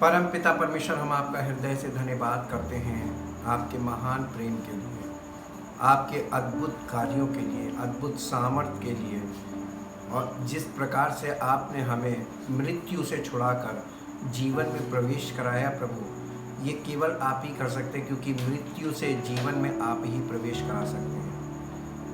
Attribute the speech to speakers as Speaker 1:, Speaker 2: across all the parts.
Speaker 1: परम पिता परमेश्वर, हम आपका हृदय से धन्यवाद करते हैं आपके महान प्रेम के लिए, आपके अद्भुत कार्यों के लिए, अद्भुत सामर्थ्य के लिए, और जिस प्रकार से आपने हमें मृत्यु से छुड़ाकर जीवन में प्रवेश कराया प्रभु, ये केवल आप ही कर सकते हैं, क्योंकि मृत्यु से जीवन में आप ही प्रवेश करा सकते हैं।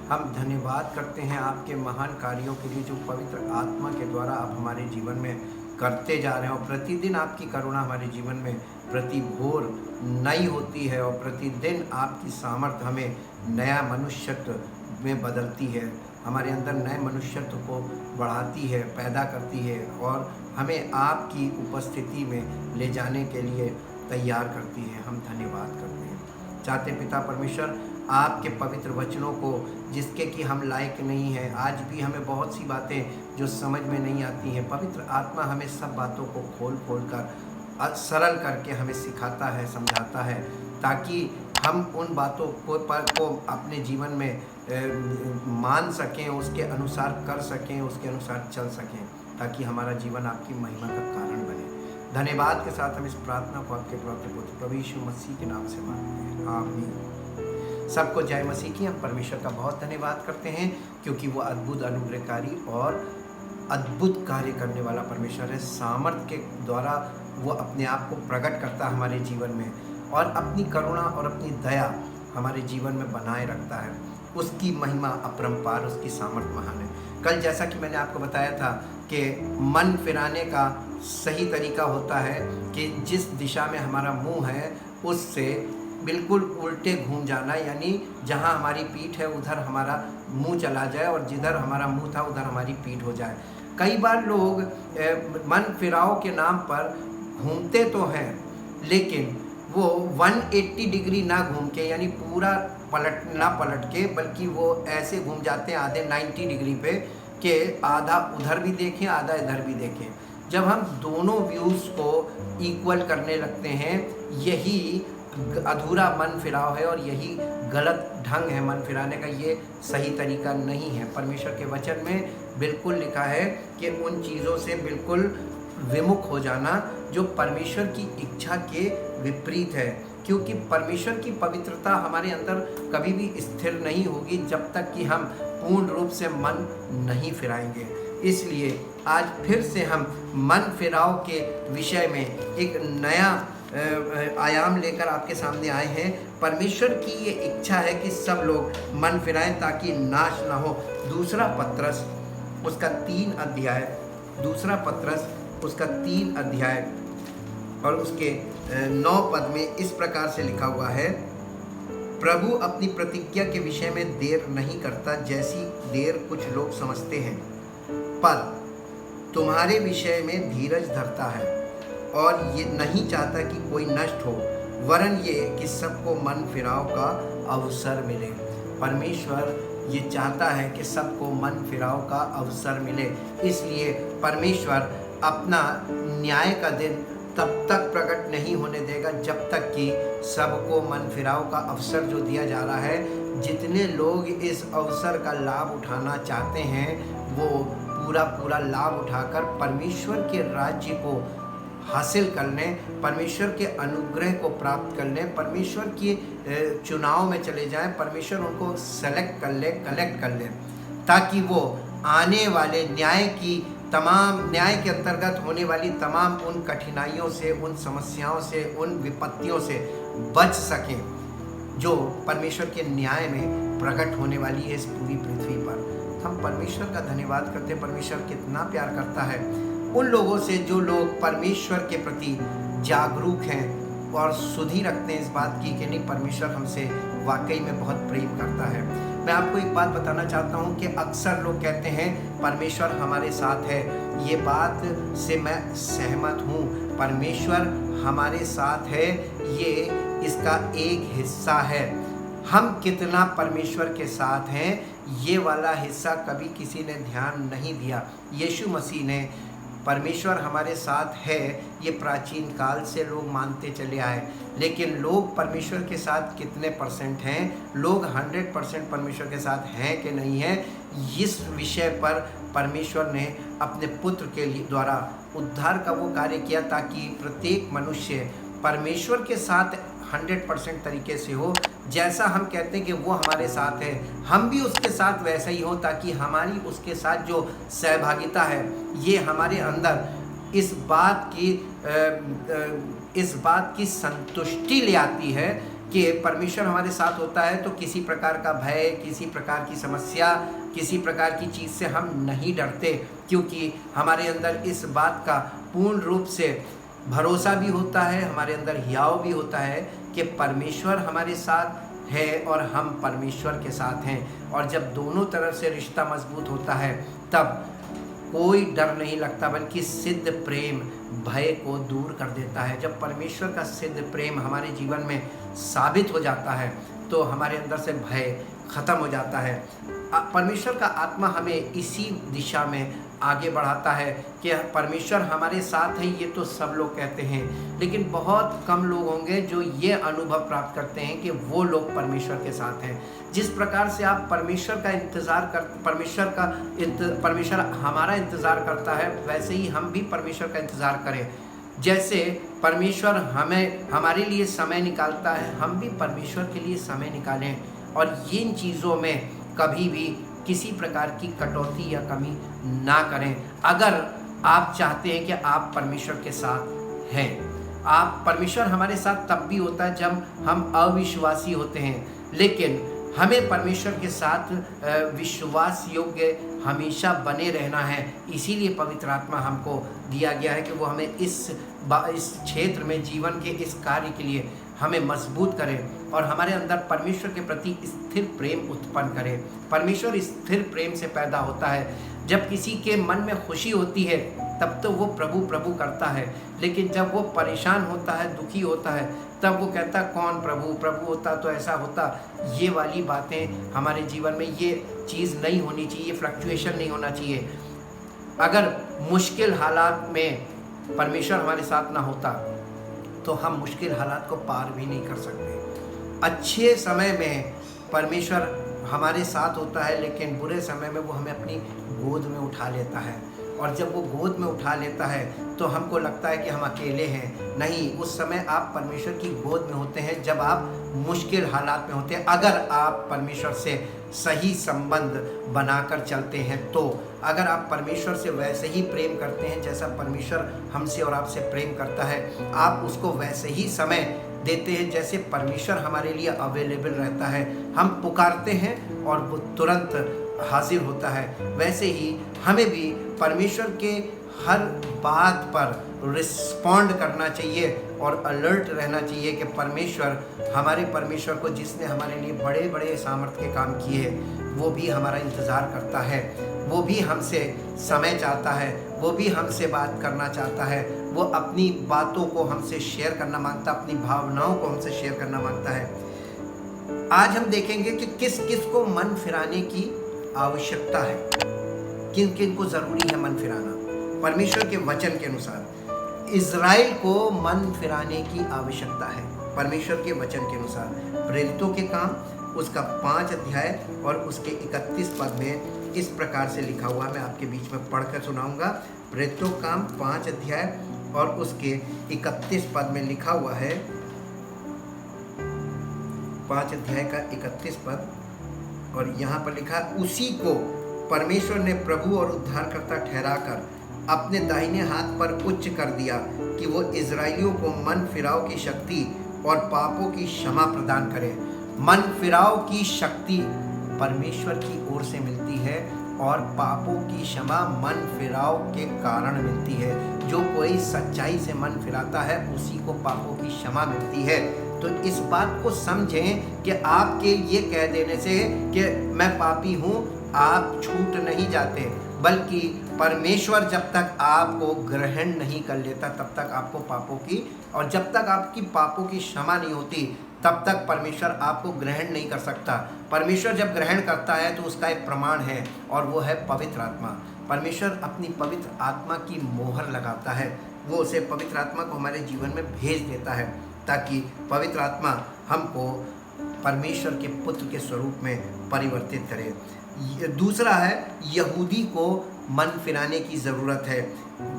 Speaker 1: हम धन्यवाद करते हैं आपके महान कार्यों के लिए जो पवित्र आत्मा के द्वारा आप हमारे जीवन में करते जा रहे हैं, और प्रतिदिन आपकी करुणा हमारे जीवन में प्रति भोर नई होती है, और प्रतिदिन आपकी सामर्थ्य हमें नया मनुष्यत्व में बदलती है, हमारे अंदर नए मनुष्यत्व को बढ़ाती है, पैदा करती है, और हमें आपकी उपस्थिति में ले जाने के लिए तैयार करती है। हम धन्यवाद करते हैं। चाहते पिता परमेश्वर, आपके पवित्र वचनों को, जिसके कि हम लायक नहीं हैं, आज भी हमें बहुत सी बातें जो समझ में नहीं आती हैं, पवित्र आत्मा हमें सब बातों को खोल कर सरल करके हमें सिखाता है, समझाता है, ताकि हम उन बातों को अपने जीवन में मान सकें, उसके अनुसार कर सकें, उसके अनुसार चल सकें, ताकि हमारा जीवन आपकी महिमा का कारण बने। धन्यवाद के साथ हम इस प्रार्थना को आपके प्रभु पुत्र प्रभु यीशु मसीह के नाम से मांगते हैं, आमीन। सबको जय मसीह की। हम परमेश्वर का बहुत धन्यवाद करते हैं, क्योंकि वो अद्भुत, अनुग्रहकारी और अद्भुत कार्य करने वाला परमेश्वर है। सामर्थ्य के द्वारा वो अपने आप को प्रकट करता है हमारे जीवन में, और अपनी करुणा और अपनी दया हमारे जीवन में बनाए रखता है। उसकी महिमा अपरंपार, उसकी सामर्थ्य महान है। कल जैसा कि मैंने आपको बताया था कि मन फिराने का सही तरीका होता है कि जिस दिशा में हमारा मुंह है उससे बिल्कुल उल्टे घूम जाना, यानी जहां हमारी पीठ है उधर हमारा मुंह चला जाए, और जिधर हमारा मुंह था उधर हमारी पीठ हो जाए। कई बार लोग मन फिराव के नाम पर घूमते तो हैं, लेकिन वो 180 डिग्री ना घूम के, यानी पूरा पलट के, बल्कि वो ऐसे घूम जाते हैं आधे 90 डिग्री पे, कि आधा उधर भी देखें, आधा इधर भी देखें। जब हम दोनों व्यूज़ को इक्वल करने लगते हैं, यही अधूरा मन फिराव है, और यही गलत ढंग है मन फिराने का। ये सही तरीका नहीं है। परमेश्वर के वचन में बिल्कुल लिखा है कि उन चीज़ों से बिल्कुल विमुख हो जाना जो परमेश्वर की इच्छा के विपरीत है, क्योंकि परमेश्वर की पवित्रता हमारे अंदर कभी भी स्थिर नहीं होगी जब तक कि हम पूर्ण रूप से मन नहीं फिराएंगे। इसलिए आज फिर से हम मन फिराव के विषय में एक नया आयाम लेकर आपके सामने आए हैं। परमेश्वर की ये इच्छा है कि सब लोग मन फिराएं ताकि नाश ना हो। दूसरा पत्रस उसका 3 अध्याय, दूसरा पत्रस उसका 3 अध्याय और उसके 9 पद में इस प्रकार से लिखा हुआ है, प्रभु अपनी प्रतिज्ञा के विषय में देर नहीं करता, जैसी देर कुछ लोग समझते हैं, पर तुम्हारे विषय में धीरज धरता है, और ये नहीं चाहता कि कोई नष्ट हो, वरन ये कि सबको मन फिराव का अवसर मिले। परमेश्वर ये चाहता है कि सबको मन फिराव का अवसर मिले। इसलिए परमेश्वर अपना न्याय का दिन तब तक प्रकट नहीं होने देगा जब तक कि सबको मन फिराव का अवसर जो दिया जा रहा है, जितने लोग इस अवसर का लाभ उठाना चाहते हैं, वो पूरा लाभ उठाकर परमेश्वर के राज्य को हासिल कर लें, परमेश्वर के अनुग्रह को प्राप्त कर लें, परमेश्वर के चुनाव में चले जाएं, परमेश्वर उनको सेलेक्ट कर ले, कलेक्ट कर ले, ताकि वो आने वाले न्याय के अंतर्गत होने वाली तमाम उन कठिनाइयों से, उन समस्याओं से, उन विपत्तियों से बच सकें जो परमेश्वर के न्याय में प्रकट होने वाली है इस पूरी पृथ्वी पर। हम परमेश्वर का धन्यवाद करते हैं। परमेश्वर कितना प्यार करता है उन लोगों से जो लोग परमेश्वर के प्रति जागरूक हैं और सुधि रखते हैं इस बात की कि नहीं, परमेश्वर हमसे वाकई में बहुत प्रेम करता है। मैं आपको एक बात बताना चाहता हूँ कि अक्सर लोग कहते हैं परमेश्वर हमारे साथ है। ये बात से मैं सहमत हूँ। परमेश्वर हमारे साथ है, ये इसका एक हिस्सा है। हम कितना परमेश्वर के साथ हैं, ये वाला हिस्सा कभी किसी ने ध्यान नहीं दिया। यीशु मसीह ने परमेश्वर हमारे साथ है, ये प्राचीन काल से लोग मानते चले आए, लेकिन लोग परमेश्वर के साथ कितने परसेंट हैं, लोग 100% परमेश्वर के साथ हैं कि नहीं हैं, इस विषय पर परमेश्वर ने अपने पुत्र के द्वारा उद्धार का वो कार्य किया ताकि प्रत्येक मनुष्य परमेश्वर के साथ 100% तरीके से हो। जैसा हम कहते हैं कि वो हमारे साथ है, हम भी उसके साथ वैसा ही हो, ताकि हमारी उसके साथ जो सहभागिता है ये हमारे अंदर इस बात की संतुष्टि ले आती है कि परमेश्वर हमारे साथ होता है तो किसी प्रकार का भय, किसी प्रकार की समस्या, किसी प्रकार की चीज़ से हम नहीं डरते, क्योंकि हमारे अंदर इस बात का पूर्ण रूप से भरोसा भी होता है, हमारे अंदर हियाव भी होता है कि परमेश्वर हमारे साथ है और हम परमेश्वर के साथ हैं। और जब दोनों तरफ से रिश्ता मजबूत होता है तब कोई डर नहीं लगता, बल्कि सिद्ध प्रेम भय को दूर कर देता है। जब परमेश्वर का सिद्ध प्रेम हमारे जीवन में साबित हो जाता है तो हमारे अंदर से भय खत्म हो जाता है। परमेश्वर का आत्मा हमें इसी दिशा में आगे बढ़ाता है कि परमेश्वर हमारे साथ है। ये तो सब लोग कहते हैं, लेकिन बहुत कम लोग होंगे जो ये अनुभव प्राप्त करते हैं कि वो लोग परमेश्वर के साथ हैं। जिस प्रकार से आप परमेश्वर का इंतज़ार कर परमेश्वर हमारा इंतज़ार करता है, वैसे ही हम भी परमेश्वर का इंतज़ार करें। जैसे परमेश्वर हमारे लिए समय निकालता है, हम भी परमेश्वर के लिए समय निकालें और इन चीज़ों में कभी भी किसी प्रकार की कटौती या कमी ना करें। अगर आप चाहते हैं कि आप परमेश्वर के साथ हैं, परमेश्वर हमारे साथ तब भी होता है जब हम अविश्वासी होते हैं, लेकिन हमें परमेश्वर के साथ विश्वास योग्य हमेशा बने रहना है। इसीलिए पवित्र आत्मा हमको दिया गया है कि वो हमें इस क्षेत्र में, जीवन के इस कार्य के लिए हमें मजबूत करे और हमारे अंदर परमेश्वर के प्रति स्थिर प्रेम उत्पन्न करे। परमेश्वर स्थिर प्रेम से पैदा होता है। जब किसी के मन में खुशी होती है तब तो वो प्रभु प्रभु करता है, लेकिन जब वो परेशान होता है, दुखी होता है, तब वो कहता कौन प्रभु प्रभु होता तो ऐसा होता। ये वाली बातें हमारे जीवन में, ये चीज़ नहीं होनी चाहिए, फ्लक्चुएशन नहीं होना चाहिए। अगर मुश्किल हालात में परमेश्वर हमारे साथ ना होता तो हम मुश्किल हालात को पार भी नहीं कर सकते। अच्छे समय में परमेश्वर हमारे साथ होता है, लेकिन बुरे समय में वो हमें अपनी गोद में उठा लेता है। और जब वो गोद में उठा लेता है तो हमको लगता है कि हम अकेले हैं। नहीं, उस समय आप परमेश्वर की गोद में होते हैं जब आप मुश्किल हालात में होते हैं। अगर आप परमेश्वर से सही संबंध बनाकर चलते हैं तो, अगर आप परमेश्वर से वैसे ही प्रेम करते हैं जैसा परमेश्वर हमसे और आपसे प्रेम करता है, आप उसको वैसे ही समय देते हैं जैसे परमेश्वर हमारे लिए अवेलेबल रहता है। हम पुकारते हैं और वो तुरंत हाजिर होता है। वैसे ही हमें भी परमेश्वर के हर बात पर रिस्पॉन्ड करना चाहिए और अलर्ट रहना चाहिए कि परमेश्वर को जिसने हमारे लिए बड़े बड़े सामर्थ्य के काम किए, वो भी हमारा इंतज़ार करता है, वो भी हमसे समय चाहता है, वो भी हमसे बात करना चाहता है, वो अपनी बातों को हमसे शेयर करना मांगता, अपनी भावनाओं को हमसे शेयर करना मांगता है। आज हम देखेंगे कि किस किस को मन फिराने की आवश्यकता है, किन किन को ज़रूरी है मन फिराना। परमेश्वर के वचन के अनुसार इज़राइल को मन फिराने की आवश्यकता है। परमेश्वर के वचन के अनुसार प्रेरितों के काम उसका 5 अध्याय और उसके 31 पद में इस प्रकार से लिखा हुआ, मैं आपके बीच में पढ़कर सुनाऊंगा। प्रेरितों का काम 5 अध्याय और उसके 31 पद में लिखा हुआ है, 5 अध्याय का 31 पद, और यहाँ पर लिखा, उसी को परमेश्वर ने प्रभु और उद्धारकर्ता ठहराकर अपने दाहिने हाथ पर उच्च कर दिया कि वो इज़राइलियों को मन फिराव की शक्ति और पापों की क्षमा प्रदान करे। मन फिराव की शक्ति परमेश्वर की ओर से मिलती है और पापों की क्षमा मन फिराव के कारण मिलती है। जो कोई सच्चाई से मन फिराता है उसी को पापों की क्षमा मिलती है। तो इस बात को समझें कि आपके ये कह देने से कि मैं पापी हूँ आप छूट नहीं जाते, बल्कि परमेश्वर जब तक आपको ग्रहण नहीं कर लेता तब तक आपको पापों की, और जब तक आपकी पापों की क्षमा नहीं होती तब तक परमेश्वर आपको ग्रहण नहीं कर सकता। परमेश्वर जब ग्रहण करता है तो उसका एक प्रमाण है और वो है पवित्र आत्मा। परमेश्वर अपनी पवित्र आत्मा की मोहर लगाता है, वो उसे पवित्र आत्मा को हमारे जीवन में भेज देता है ताकि पवित्र आत्मा हमको परमेश्वर के पुत्र के स्वरूप में परिवर्तित करे। दूसरा है, यहूदी को मन फिराने की ज़रूरत है।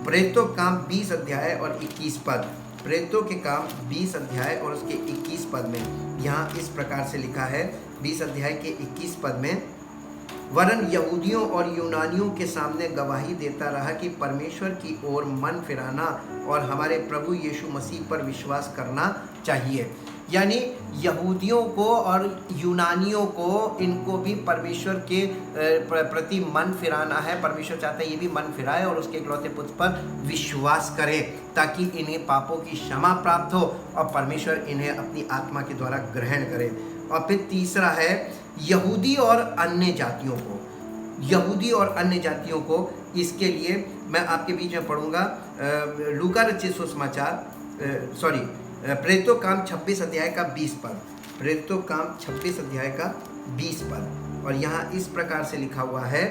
Speaker 1: प्रेरितों के काम 20 अध्याय और 21 पद, प्रेरितों के काम 20 अध्याय और उसके 21 पद में यहाँ इस प्रकार से लिखा है। 20 अध्याय के 21 पद में, वरन यहूदियों और यूनानियों के सामने गवाही देता रहा कि परमेश्वर की ओर मन फिराना और हमारे प्रभु यीशु मसीह पर विश्वास करना चाहिए। यानी यहूदियों को और यूनानियों को, इनको भी परमेश्वर के प्रति मन फिराना है। परमेश्वर चाहता है ये भी मन फिराए और उसके इकलौते पुत्र पर विश्वास करे, ताकि इन्हें पापों की क्षमा प्राप्त हो और परमेश्वर इन्हें अपनी आत्मा के द्वारा ग्रहण करे। और फिर तीसरा है यहूदी और अन्य जातियों को, यहूदी और अन्य जातियों को। इसके लिए मैं आपके बीच में पढ़ूंगा लूका रचित सुसमाचार, प्रेरितों काम 26 अध्याय का 20 पद, प्रेरितों काम 26 अध्याय का 20 पद। और यहाँ इस प्रकार से लिखा हुआ है,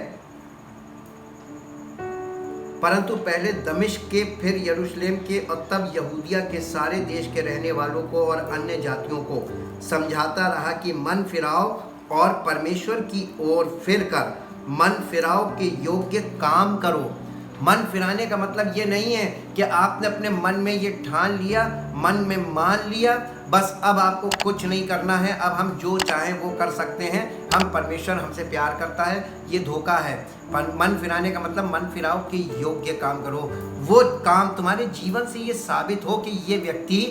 Speaker 1: परंतु पहले दमिश्क के, फिर यरूशलेम के और तब यहूदिया के सारे देश के रहने वालों को और अन्य जातियों को समझाता रहा कि मन फिराओ और परमेश्वर की ओर फिरकर मन फिराओ के योग्य काम करो। मन फिराने का मतलब ये नहीं है कि आपने अपने मन में ये ठान लिया, मन में मान लिया, बस अब आपको कुछ नहीं करना है, अब हम जो चाहें वो कर सकते हैं, हम परमेश्वर हमसे प्यार करता है। ये धोखा है। मन फिराने का मतलब मन फिराओ के योग्य काम करो। वो काम तुम्हारे जीवन से ये साबित हो कि ये व्यक्ति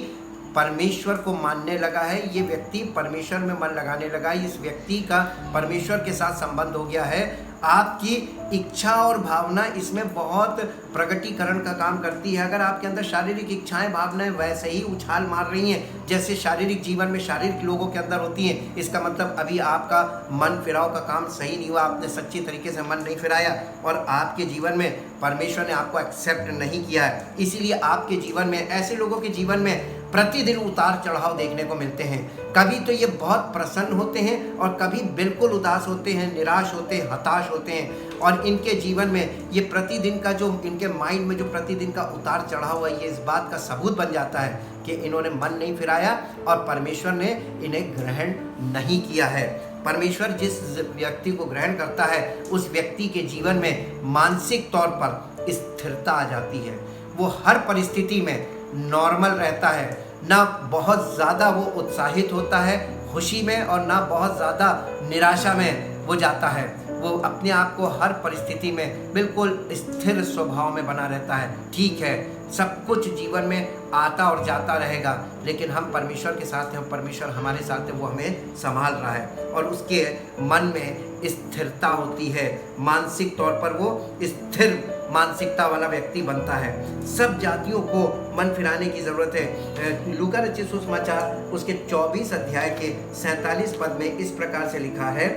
Speaker 1: परमेश्वर को मानने लगा है, ये व्यक्ति परमेश्वर में मन लगाने लगा है, इस व्यक्ति का परमेश्वर के साथ संबंध हो गया है। आपकी इच्छा और भावना इसमें बहुत प्रगटीकरण का काम करती है। अगर आपके अंदर शारीरिक इच्छाएं भावनाएं वैसे ही उछाल मार रही हैं जैसे शारीरिक जीवन में शारीरिक लोगों के अंदर होती हैं, इसका मतलब अभी आपका मन फिराव का काम सही नहीं हुआ, आपने सच्ची तरीके से मन नहीं फिराया और आपके जीवन में परमेश्वर ने आपको एक्सेप्ट नहीं किया है। इसीलिए आपके जीवन में, ऐसे लोगों के जीवन में प्रतिदिन उतार चढ़ाव देखने को मिलते हैं। कभी तो ये बहुत प्रसन्न होते हैं और कभी बिल्कुल उदास होते हैं, निराश होते हैं, हताश होते हैं। और इनके जीवन में ये प्रतिदिन का जो इनके माइंड में जो प्रतिदिन का उतार चढ़ाव है, ये इस बात का सबूत बन जाता है कि इन्होंने मन नहीं फिराया और परमेश्वर ने इन्हें ग्रहण नहीं किया है। परमेश्वर जिस व्यक्ति को ग्रहण करता है उस व्यक्ति के जीवन में मानसिक तौर पर स्थिरता आ जाती है। वो हर परिस्थिति में नॉर्मल रहता है, ना बहुत ज़्यादा वो उत्साहित होता है खुशी में और ना बहुत ज़्यादा निराशा में वो जाता है। वो अपने आप को हर परिस्थिति में बिल्कुल स्थिर स्वभाव में बना रहता है। ठीक है, सब कुछ जीवन में आता और जाता रहेगा, लेकिन हम परमेश्वर के साथ हैं, परमेश्वर हमारे साथ है, वो हमें संभाल रहा है और उसके मन में स्थिरता होती है। मानसिक तौर पर वो स्थिर मानसिकता वाला व्यक्ति बनता है। सब जातियों को मन फिराने की ज़रूरत है। लूका रचित सुसमाचार उसके 24 अध्याय के 47 पद में इस प्रकार से लिखा है,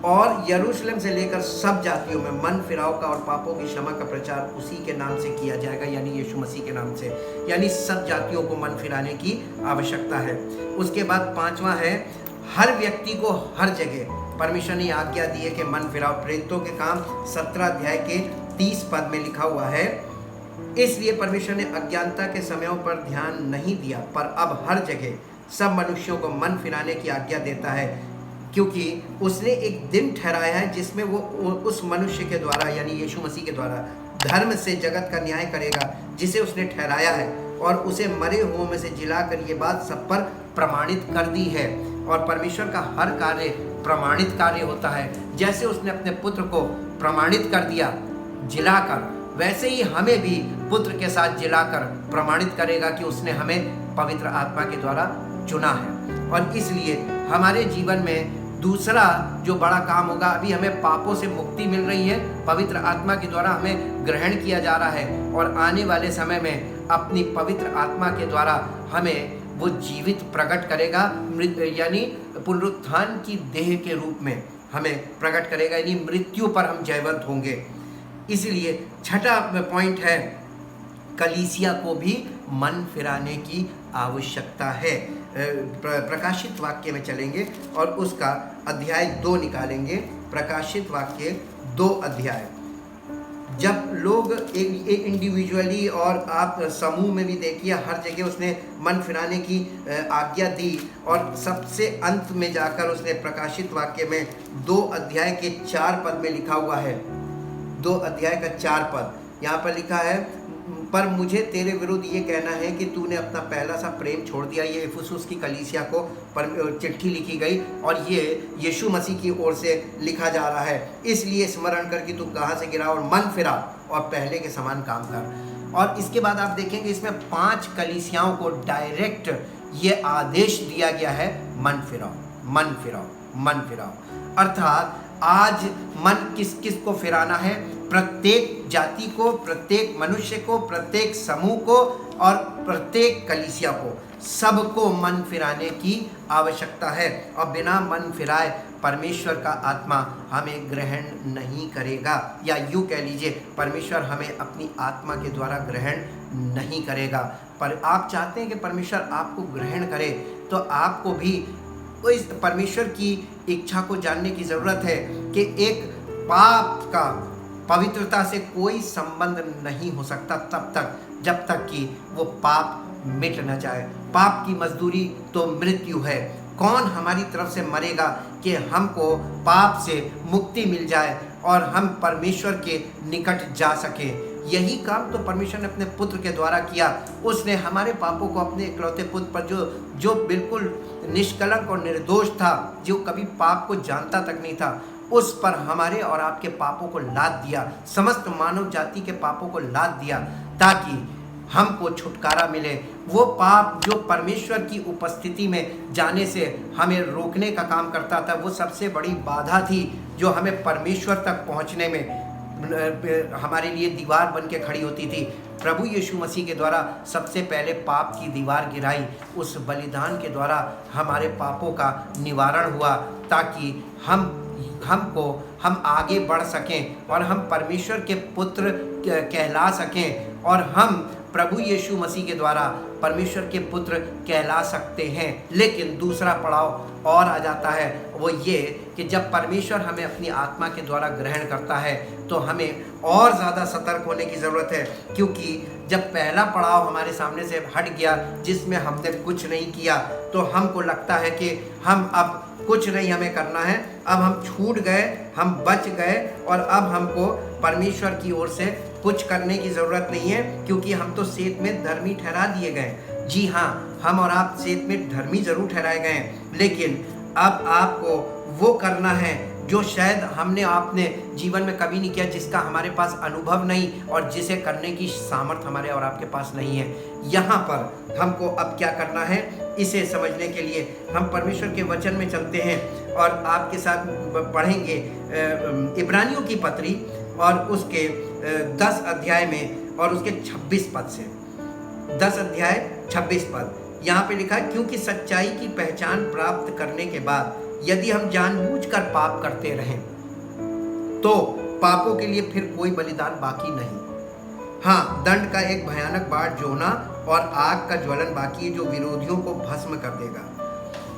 Speaker 1: और यरूशलेम से लेकर सब जातियों में मन फिराव का और पापों की क्षमा का प्रचार उसी के नाम से किया जाएगा, यानी यीशु मसीह के नाम से। यानी सब जातियों को मन फिराने की आवश्यकता है। उसके बाद 5वां है, हर व्यक्ति को हर जगह परमेश्वर ने आज्ञा दी है कि मन फिराओ। प्रेरितों के काम 17 अध्याय के 30 पद में लिखा हुआ है, इसलिए परमेश्वर ने अज्ञानता के समयों पर ध्यान नहीं दिया, पर अब हर जगह सब मनुष्यों को मन फिराने की आज्ञा देता है, क्योंकि उसने एक दिन ठहराया है जिसमें वो उस मनुष्य के द्वारा यानी यीशु मसीह के द्वारा धर्म से जगत का न्याय करेगा, जिसे उसने ठहराया है, और उसे मरे हुओं में से जिलाकर ये बात सब पर प्रमाणित कर दी है। और परमेश्वर का हर कार्य प्रमाणित कार्य होता है। जैसे उसने अपने पुत्र को प्रमाणित कर दिया जिलाकर, वैसे ही हमें भी पुत्र के साथ जिलाकर प्रमाणित करेगा कि उसने हमें पवित्र आत्मा के द्वारा चुना है। और इसलिए हमारे जीवन में दूसरा जो बड़ा काम होगा, अभी हमें पापों से मुक्ति मिल रही है, पवित्र आत्मा के द्वारा हमें ग्रहण किया जा रहा है, और आने वाले समय में अपनी पवित्र आत्मा के द्वारा हमें वो जीवित प्रकट करेगा, यानी पुनरुत्थान की देह के रूप में हमें प्रकट करेगा, यानी मृत्यु पर हम जयवंत होंगे। इसलिए छठा पॉइंट है, कलीसिया को भी मन फिराने की आवश्यकता है। प्रकाशित वाक्य में चलेंगे और उसका अध्याय 2 निकालेंगे। प्रकाशित वाक्य 2 अध्याय। जब लोग इंडिविजुअली और आप समूह में भी देखिए, हर जगह उसने मन फिराने की आज्ञा दी, और सबसे अंत में जाकर उसने प्रकाशित वाक्य में 2 अध्याय के 4 पद में लिखा हुआ है, 2 अध्याय का 4 पद, यहाँ पर लिखा है, पर मुझे तेरे विरुद्ध ये कहना है कि तूने अपना पहला सा प्रेम छोड़ दिया। ये इफिसुस की कलीसिया को चिट्ठी लिखी गई और ये यीशु मसीह की ओर से लिखा जा रहा है। इसलिए स्मरण कर कि तू कहाँ से गिरा और मन फिरा और पहले के समान काम कर। और इसके बाद आप देखेंगे इसमें 5 कलीसियाओं को डायरेक्ट ये आदेश दिया गया है, मन फिराओ, मन फिराओ, मन फिराओ। अर्थात आज मन किस किस को फिराना है? प्रत्येक जाति को, प्रत्येक मनुष्य को, प्रत्येक समूह को और प्रत्येक कलीसिया को, सबको मन फिराने की आवश्यकता है। और बिना मन फिराए परमेश्वर का आत्मा हमें ग्रहण नहीं करेगा, या यूँ कह लीजिए परमेश्वर हमें अपनी आत्मा के द्वारा ग्रहण नहीं करेगा। पर आप चाहते हैं कि परमेश्वर आपको ग्रहण करे, तो आपको भी इस परमेश्वर की इच्छा को जानने की ज़रूरत है कि एक पाप का पवित्रता से कोई संबंध नहीं हो सकता तब तक जब तक कि वो पाप मिट न जाए। पाप की मजदूरी तो मृत्यु है। कौन हमारी तरफ से मरेगा कि हमको पाप से मुक्ति मिल जाए और हम परमेश्वर के निकट जा सके। यही काम तो परमेश्वर ने अपने पुत्र के द्वारा किया। उसने हमारे पापों को अपने इकलौते पुत्र पर, जो बिल्कुल निष्कलंक और निर्दोष था, जो कभी पाप को जानता तक नहीं था, उस पर हमारे और आपके पापों को लाद दिया, समस्त मानव जाति के पापों को लाद दिया, ताकि हमको छुटकारा मिले। वो पाप जो परमेश्वर की उपस्थिति में जाने से हमें रोकने का काम करता था, वो सबसे बड़ी बाधा थी जो हमें परमेश्वर तक पहुंचने में हमारे लिए दीवार बन के खड़ी होती थी। प्रभु यीशु मसीह के द्वारा सबसे पहले पाप की दीवार गिराई। उस बलिदान के द्वारा हमारे पापों का निवारण हुआ, ताकि हम आगे बढ़ सकें और हम परमेश्वर के पुत्र कहला सकें, और हम प्रभु यीशु मसीह के द्वारा परमेश्वर के पुत्र कहला सकते हैं। लेकिन दूसरा पड़ाव और आ जाता है, वो ये कि जब परमेश्वर हमें अपनी आत्मा के द्वारा ग्रहण करता है तो हमें और ज़्यादा सतर्क होने की ज़रूरत है, क्योंकि जब पहला पड़ाव हमारे सामने से हट गया जिसमें हमने कुछ नहीं किया, तो हमको लगता है कि हम अब कुछ नहीं हमें करना है, अब हम छूट गए, हम बच गए और अब हमको परमेश्वर की ओर से कुछ करने की ज़रूरत नहीं है, क्योंकि हम तो सेत में धर्मी ठहरा दिए गए। जी हाँ, हम और आप सेत में धर्मी ज़रूर ठहराए गए हैं, लेकिन अब आपको वो करना है जो शायद हमने आपने जीवन में कभी नहीं किया, जिसका हमारे पास अनुभव नहीं और जिसे करने की सामर्थ्य हमारे और आपके पास नहीं है। यहाँ पर हमको अब क्या करना है, इसे समझने के लिए हम परमेश्वर के वचन में चलते हैं और आपके साथ पढ़ेंगे इब्रानियों की पत्री और उसके 10 अध्याय में और उसके 26 पद से। 10 अध्याय 26 पद यहाँ पे लिखा है, क्योंकि सच्चाई की पहचान प्राप्त करने के बाद यदि हम जानबूझकर पाप करते रहें तो पापों के लिए फिर कोई बलिदान बाकी नहीं। हाँ, दंड का एक भयानक बाढ़ जोना और आग का ज्वलन बाकी है जो विरोधियों को भस्म कर देगा।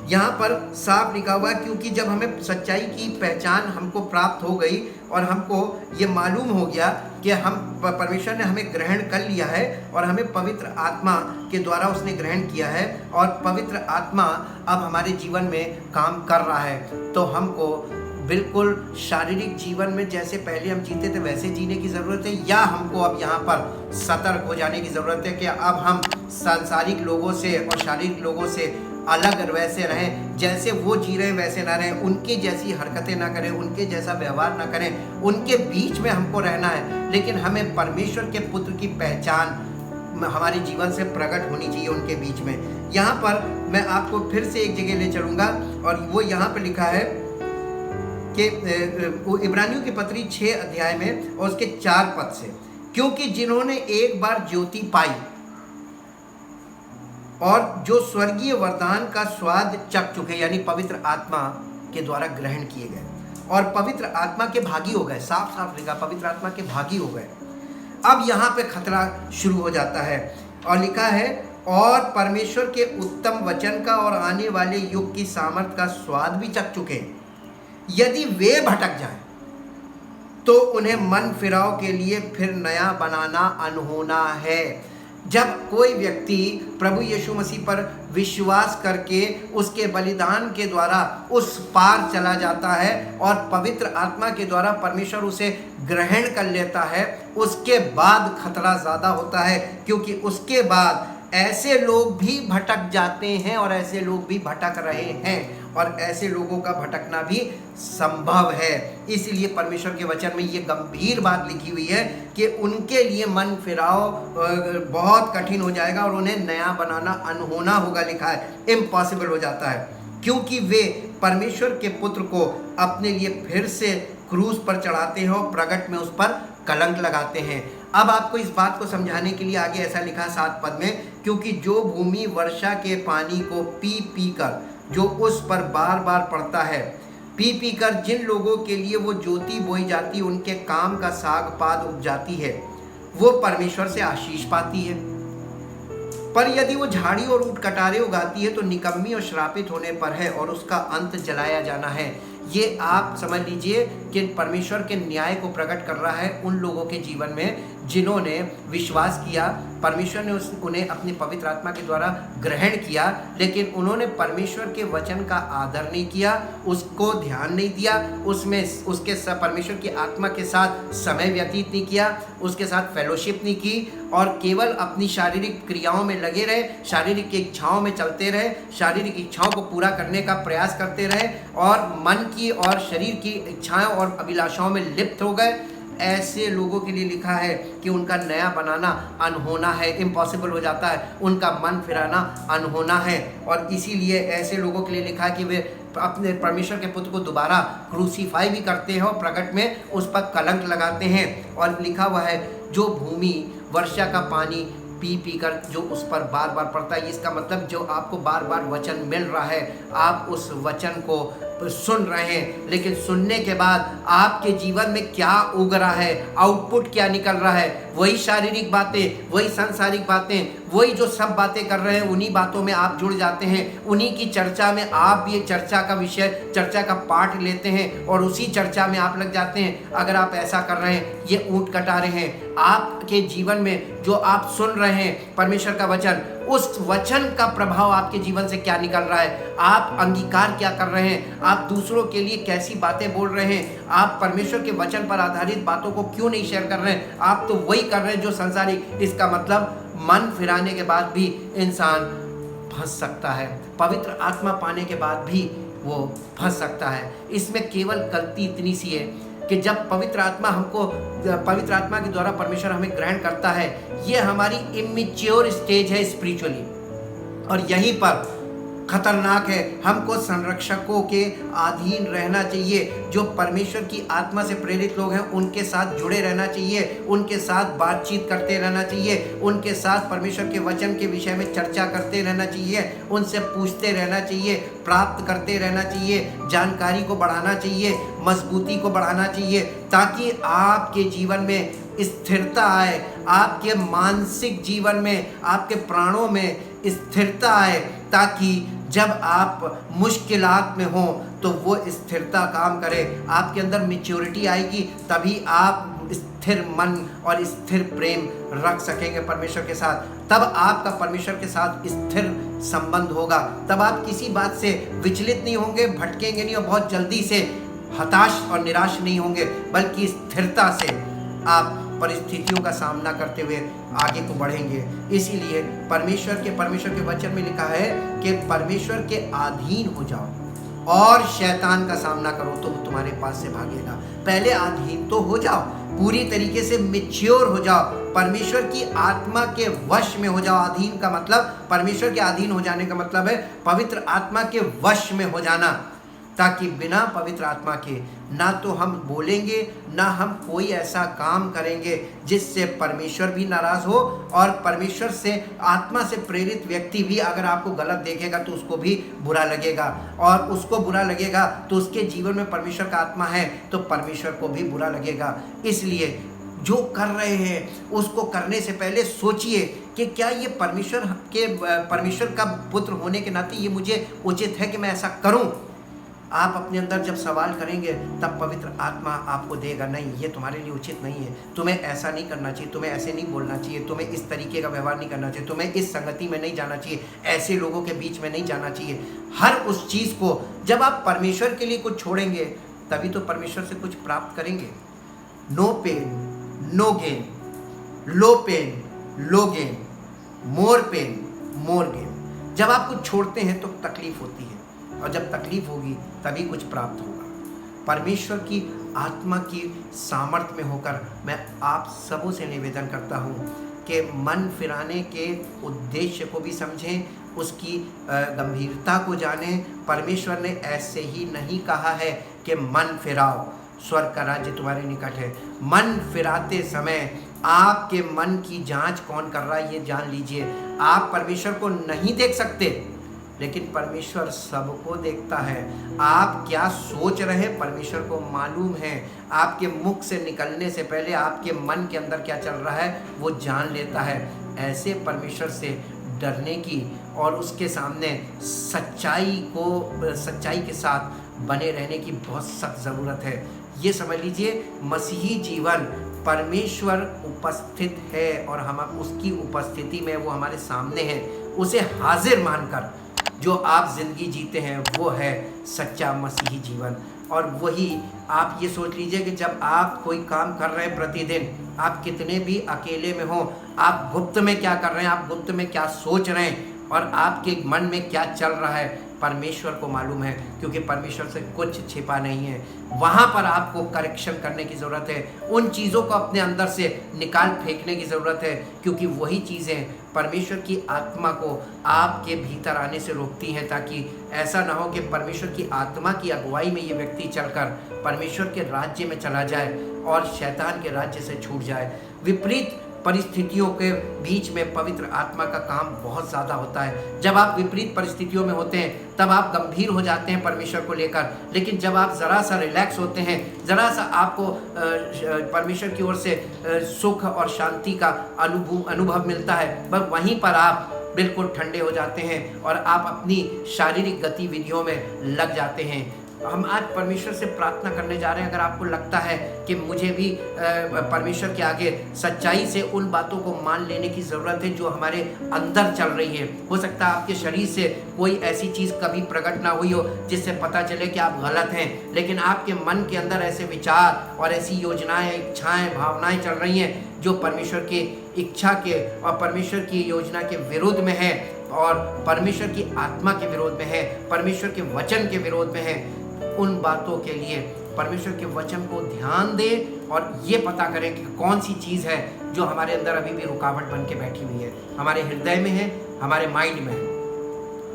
Speaker 1: यहाँ पर साफ लिखा हुआ है, क्योंकि जब हमें सच्चाई की पहचान हमको प्राप्त हो गई और हमको ये मालूम हो गया कि हम परमेश्वर ने हमें ग्रहण कर लिया है और हमें पवित्र आत्मा के द्वारा उसने ग्रहण किया है और पवित्र आत्मा अब हमारे जीवन में काम कर रहा है, तो हमको बिल्कुल शारीरिक जीवन में जैसे पहले हम जीते थे वैसे जीने की ज़रूरत है, या हमको अब यहाँ पर सतर्क हो जाने की ज़रूरत है कि अब हम सांसारिक लोगों से और शारीरिक लोगों से अलग वैसे रहें, जैसे वो जी रहे हैं वैसे ना रहें, उनकी जैसी हरकतें ना करें, उनके जैसा व्यवहार ना करें, उनके बीच में हमको रहना है, लेकिन हमें परमेश्वर के पुत्र की पहचान हमारे जीवन से प्रकट होनी चाहिए उनके बीच में। यहाँ पर मैं आपको फिर से एक जगह ले चलूँगा और वो यहाँ पर लिखा है कि इब्रानियों की पत्री 6 अध्याय में और उसके 4 पद से, क्योंकि जिन्होंने एक बार ज्योति पाई और जो स्वर्गीय वरदान का स्वाद चख चुके, यानी पवित्र आत्मा के द्वारा ग्रहण किए गए और पवित्र आत्मा के भागी हो गए, साफ साफ लिखा पवित्र आत्मा के भागी हो गए। अब यहाँ पे खतरा शुरू हो जाता है और लिखा है, और परमेश्वर के उत्तम वचन का और आने वाले युग की सामर्थ का स्वाद भी चख चुके। यदि वे भटक जाएं तो उन्हें मन फिराव के लिए फिर नया बनाना अनहोना है। जब कोई व्यक्ति प्रभु यीशु मसीह पर विश्वास करके उसके बलिदान के द्वारा उस पार चला जाता है और पवित्र आत्मा के द्वारा परमेश्वर उसे ग्रहण कर लेता है, उसके बाद खतरा ज़्यादा होता है, क्योंकि उसके बाद ऐसे लोग भी भटक जाते हैं और ऐसे लोग भी भटक रहे हैं और ऐसे लोगों का भटकना भी संभव है। इसलिए परमेश्वर के वचन में ये गंभीर बात लिखी हुई है कि उनके लिए मन फिराव बहुत कठिन हो जाएगा और उन्हें नया बनाना अनहोना होगा, लिखा है, इम्पॉसिबल हो जाता है, क्योंकि वे परमेश्वर के पुत्र को अपने लिए फिर से क्रूस पर चढ़ाते हैं और प्रगट में उस पर कलंक लगाते हैं। अब आपको इस बात को समझाने के लिए आगे ऐसा लिखा 7 पद में, क्योंकि जो भूमि वर्षा के पानी को पी पी कर जो उस पर बार बार पड़ता है, पी पी कर जिन लोगों के लिए वो ज्योति बोई जाती है, उनके काम का साग पात उग जाती है, वो परमेश्वर से आशीष पाती है। पर यदि वो झाड़ी और ऊंट कटारे उगाती है तो निकम्मी और श्रापित होने पर है और उसका अंत जलाया जाना है। ये आप समझ लीजिए कि परमेश्वर के न्याय को प्रकट कर रहा है उन लोगों के जीवन में जिन्होंने विश्वास किया, परमेश्वर ने उन्हें अपनी पवित्र आत्मा के द्वारा ग्रहण किया, लेकिन उन्होंने परमेश्वर के वचन का आदर नहीं किया, उसको ध्यान नहीं दिया, उसमें उसके परमेश्वर की आत्मा के साथ समय व्यतीत नहीं किया, उसके साथ फेलोशिप नहीं की और केवल अपनी शारीरिक क्रियाओं में लगे रहे, शारीरिक इच्छाओं में चलते रहे, शारीरिक इच्छाओं को पूरा करने का प्रयास करते रहे और मन की और शरीर की इच्छाएं और अभिलाषाओं में लिप्त हो गए। ऐसे लोगों के लिए लिखा है कि उनका नया बनाना अनहोना है, इम्पॉसिबल हो जाता है, उनका मन फिराना अनहोना है। और इसीलिए ऐसे लोगों के लिए लिखा है कि वे अपने परमेश्वर के पुत्र को दोबारा क्रूसीफाई भी करते हैं और प्रकट में उस पर कलंक लगाते हैं। और लिखा हुआ है जो भूमि वर्षा का पानी पी पी कर जो उस पर बार बार पड़ता है, इसका मतलब जो आपको बार बार वचन मिल रहा है, आप उस वचन को सुन रहे हैं, लेकिन सुनने के बाद आपके जीवन में क्या उग रहा है, आउटपुट क्या निकल रहा है, वही शारीरिक बातें, वही सांसारिक बातें, वही जो सब बातें कर रहे हैं, उन्हीं बातों में आप जुड़ जाते हैं, उन्हीं की चर्चा में आप ये चर्चा का विषय, चर्चा का पाठ लेते हैं और उसी चर्चा में आप लग जाते हैं। अगर आप ऐसा कर रहे हैं, ये ऊंट कटा रहे हैं, आपके जीवन में जो आप सुन रहे हैं परमेश्वर का वचन, उस वचन का प्रभाव आपके जीवन से क्या निकल रहा है, आप अंगीकार क्या कर रहे हैं, आप दूसरों के लिए कैसी बातें बोल रहे हैं, आप परमेश्वर के वचन पर आधारित बातों को क्यों नहीं शेयर कर रहे हैं, आप तो वही कर रहे हैं जो संसारिक। इसका मतलब मन फिराने के बाद भी इंसान फंस सकता है, पवित्र आत्मा पाने के बाद भी वो फंस सकता है। इसमें केवल गलती इतनी सी है कि जब पवित्र आत्मा के द्वारा परमेश्वर हमें ग्रहण करता है, ये हमारी इमेच्योर स्टेज है स्पिरिचुअली, और यहीं पर खतरनाक है। हमको संरक्षकों के अधीन रहना चाहिए, जो परमेश्वर की आत्मा से प्रेरित लोग हैं उनके साथ जुड़े रहना चाहिए, उनके साथ बातचीत करते रहना चाहिए, उनके साथ परमेश्वर के वचन के विषय में चर्चा करते रहना चाहिए, उनसे पूछते रहना चाहिए, प्राप्त करते रहना चाहिए, जानकारी को बढ़ाना चाहिए, मजबूती को बढ़ाना चाहिए, ताकि आपके जीवन में स्थिरता आए, आपके मानसिक जीवन में, आपके प्राणों में स्थिरता आए, ताकि जब आप मुश्किलात में हो तो वो स्थिरता काम करे, आपके अंदर मैच्योरिटी आएगी, तभी आप स्थिर मन और स्थिर प्रेम रख सकेंगे परमेश्वर के साथ। तब आपका परमेश्वर के साथ स्थिर संबंध होगा, तब आप किसी बात से विचलित नहीं होंगे, भटकेंगे नहीं और बहुत जल्दी से हताश और निराश नहीं होंगे, बल्कि स्थिरता से आप परिस्थितियों का सामना करते हुए आगे को बढ़ेंगे। इसीलिए परमेश्वर के वचन में लिखा है कि परमेश्वर के अधीन हो जाओ और शैतान का सामना करो तो वो तुम्हारे पास से भागेगा। पहले अधीन तो हो जाओ, पूरी तरीके से मैच्योर हो जाओ, परमेश्वर की आत्मा के वश में हो जाओ। अधीन का मतलब, परमेश्वर के अधीन हो जाने का मतलब है पवित्र आत्मा के वश में हो जाना, ताकि बिना पवित्र आत्मा के ना तो हम बोलेंगे, ना हम कोई ऐसा काम करेंगे जिससे परमेश्वर भी नाराज़ हो, और परमेश्वर से आत्मा से प्रेरित व्यक्ति भी अगर आपको गलत देखेगा तो उसको भी बुरा लगेगा, और उसको बुरा लगेगा तो उसके जीवन में परमेश्वर का आत्मा है तो परमेश्वर को भी बुरा लगेगा। इसलिए जो कर रहे हैं उसको करने से पहले सोचिए कि क्या ये परमेश्वर का पुत्र होने के नाते ये मुझे उचित है कि मैं ऐसा करूं। आप अपने अंदर जब सवाल करेंगे तब पवित्र आत्मा आपको देगा, नहीं ये तुम्हारे लिए उचित नहीं है, तुम्हें ऐसा नहीं करना चाहिए, तुम्हें ऐसे नहीं बोलना चाहिए, तुम्हें इस तरीके का व्यवहार नहीं करना चाहिए, तुम्हें इस संगति में नहीं जाना चाहिए, ऐसे लोगों के बीच में नहीं जाना चाहिए। हर उस चीज़ को जब आप परमेश्वर के लिए कुछ छोड़ेंगे तभी तो परमेश्वर से कुछ प्राप्त करेंगे। नो पेन नो गेन, लो पेन लो गेन, मोर पेन मोर गेन। जब आप कुछ छोड़ते हैं तो तकलीफ होती है, और जब तकलीफ होगी तभी कुछ प्राप्त होगा। परमेश्वर की आत्मा की सामर्थ्य में होकर मैं आप सबों से निवेदन करता हूँ कि मन फिराने के उद्देश्य को भी समझें, उसकी गंभीरता को जानें। परमेश्वर ने ऐसे ही नहीं कहा है कि मन फिराओ, स्वर्ग का राज्य तुम्हारे निकट है। मन फिराते समय आपके मन की जांच कौन कर रहा है ये जान लीजिए। आप परमेश्वर को नहीं देख सकते, लेकिन परमेश्वर सबको देखता है। आप क्या सोच रहे हैं परमेश्वर को मालूम है। आपके मुख से निकलने से पहले आपके मन के अंदर क्या चल रहा है वो जान लेता है। ऐसे परमेश्वर से डरने की और उसके सामने सच्चाई के साथ बने रहने की बहुत सख्त ज़रूरत है। ये समझ लीजिए, मसीही जीवन परमेश्वर उपस्थित है और हम उसकी उपस्थिति में वो हमारे सामने है। उसे हाजिर मानकर जो आप ज़िंदगी जीते हैं वो है सच्चा मसीही जीवन। और वही आप ये सोच लीजिए कि जब आप कोई काम कर रहे हैं प्रतिदिन, आप कितने भी अकेले में हो, आप गुप्त में क्या कर रहे हैं, आप गुप्त में क्या सोच रहे हैं और आपके मन में क्या चल रहा है, परमेश्वर को मालूम है, क्योंकि परमेश्वर से कुछ छिपा नहीं है। वहाँ पर आपको करेक्शन करने की ज़रूरत है, उन चीज़ों को अपने अंदर से निकाल फेंकने की ज़रूरत है, क्योंकि वही चीज़ें परमेश्वर की आत्मा को आपके भीतर आने से रोकती हैं, ताकि ऐसा ना हो कि परमेश्वर की आत्मा की अगुवाई में ये व्यक्ति चलकर परमेश्वर के राज्य में चला जाए और शैतान के राज्य से छूट जाए। विपरीत परिस्थितियों के बीच में पवित्र आत्मा का काम बहुत ज़्यादा होता है। जब आप विपरीत परिस्थितियों में होते हैं तब आप गंभीर हो जाते हैं परमेश्वर को लेकर, लेकिन जब आप ज़रा सा रिलैक्स होते हैं, ज़रा सा आपको परमेश्वर की ओर से सुख और शांति का अनुभव मिलता है, बस वहीं पर आप बिल्कुल ठंडे हो जाते हैं और आप अपनी शारीरिक गतिविधियों में लग जाते हैं। हम आज परमेश्वर से प्रार्थना करने जा रहे हैं। अगर आपको लगता है कि मुझे भी परमेश्वर के आगे सच्चाई से उन बातों को मान लेने की ज़रूरत है जो हमारे अंदर चल रही है, हो सकता है आपके शरीर से कोई ऐसी चीज़ कभी प्रकट ना हुई हो जिससे पता चले कि आप गलत हैं, लेकिन आपके मन के अंदर ऐसे विचार और ऐसी योजनाएं, इच्छाएं, भावनाएं चल रही हैं जो परमेश्वर की इच्छा के और परमेश्वर की योजना के विरोध में है और परमेश्वर की आत्मा के विरोध में है, परमेश्वर के वचन के विरोध में है। उन बातों के लिए परमेश्वर के वचन को ध्यान दें और ये पता करें कि कौन सी चीज़ है जो हमारे अंदर अभी भी रुकावट बन के बैठी हुई है, हमारे हृदय में है, हमारे माइंड में है।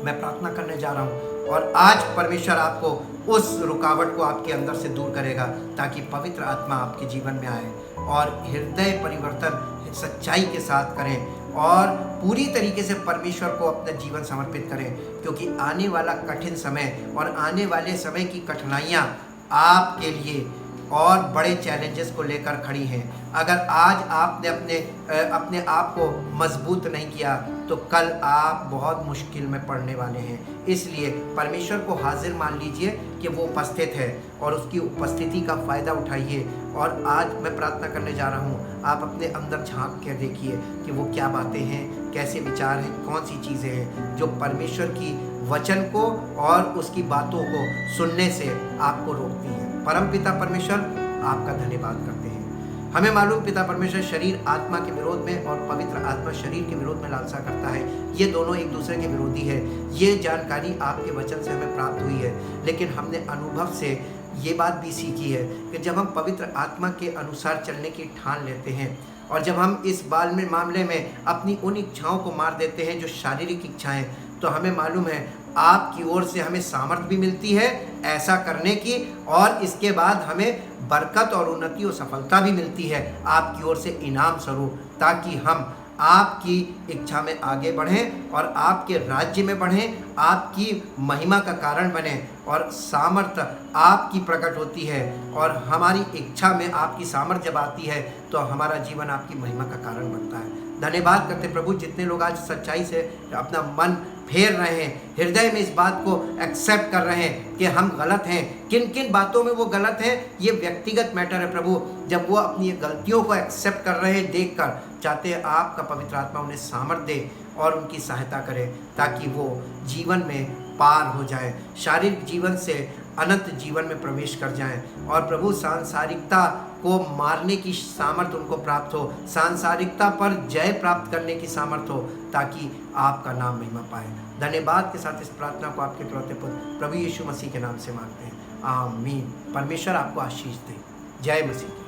Speaker 1: मैं प्रार्थना करने जा रहा हूँ और आज परमेश्वर आपको उस रुकावट को आपके अंदर से दूर करेगा, ताकि पवित्र आत्मा आपके जीवन में आए और हृदय परिवर्तन सच्चाई के साथ करें और पूरी तरीके से परमेश्वर को अपना जीवन समर्पित करें, क्योंकि आने वाला कठिन समय और आने वाले समय की कठिनाइयाँ आपके लिए और बड़े चैलेंजेस को लेकर खड़ी हैं। अगर आज आपने अपने आप को मजबूत नहीं किया तो कल आप बहुत मुश्किल में पड़ने वाले हैं। इसलिए परमेश्वर को हाजिर मान लीजिए कि वो उपस्थित है और उसकी उपस्थिति का फ़ायदा उठाइए। और आज मैं प्रार्थना करने जा रहा हूँ, आप अपने अंदर झांक कर देखिए कि वो क्या बातें हैं, कैसे विचार हैं, कौन सी चीज़ें हैं जो परमेश्वर की वचन को और उसकी बातों को सुनने से आपको रोकती हैं। परमपिता परमेश्वर, आपका धन्यवाद करते हैं। हमें मालूम पिता परमेश्वर शरीर आत्मा के विरोध में और पवित्र आत्मा शरीर के विरोध में लालसा करता है, ये दोनों एक दूसरे के विरोधी है। ये जानकारी आपके वचन से हमें प्राप्त हुई है, लेकिन हमने अनुभव से ये बात भी सीखी है कि जब हम पवित्र आत्मा के अनुसार चलने की ठान लेते हैं और जब हम इस मामले में अपनी उन इच्छाओं को मार देते हैं जो शारीरिक इच्छाएं, तो हमें मालूम है आपकी ओर से हमें सामर्थ्य भी मिलती है ऐसा करने की, और इसके बाद हमें बरकत और उन्नति और सफलता भी मिलती है आपकी ओर से इनाम स्वरूप, ताकि हम आपकी इच्छा में आगे बढ़ें और आपके राज्य में बढ़ें, आपकी महिमा का कारण बने और सामर्थ्य आपकी प्रकट होती है। और हमारी इच्छा में आपकी सामर्थ्य जब आती है तो हमारा जीवन आपकी महिमा का कारण बनता है। धन्यवाद करते प्रभु, जितने लोग आज सच्चाई से अपना मन फेर रहे हैं, हृदय में इस बात को एक्सेप्ट कर रहे हैं कि हम गलत हैं, किन किन बातों में वो गलत हैं, ये व्यक्तिगत मैटर है प्रभु। जब वो अपनी गलतियों को एक्सेप्ट कर रहे हैं देखकर, चाहते हैं आपका पवित्र आत्मा उन्हें सामर्थ्य दे और उनकी सहायता करे, ताकि वो जीवन में पार हो जाए, शारीरिक जीवन से अनंत जीवन में प्रवेश कर जाएं। और प्रभु सांसारिकता को मारने की सामर्थ्य उनको प्राप्त हो, सांसारिकता पर जय प्राप्त करने की सामर्थ्य हो, ताकि आपका नाम महिमा पाए। धन्यवाद के साथ इस प्रार्थना को आपके इकलौते पुत्र प्रभु यीशु मसीह के नाम से मांगते हैं, आमीन। परमेश्वर आपको आशीष दे। जय मसीह।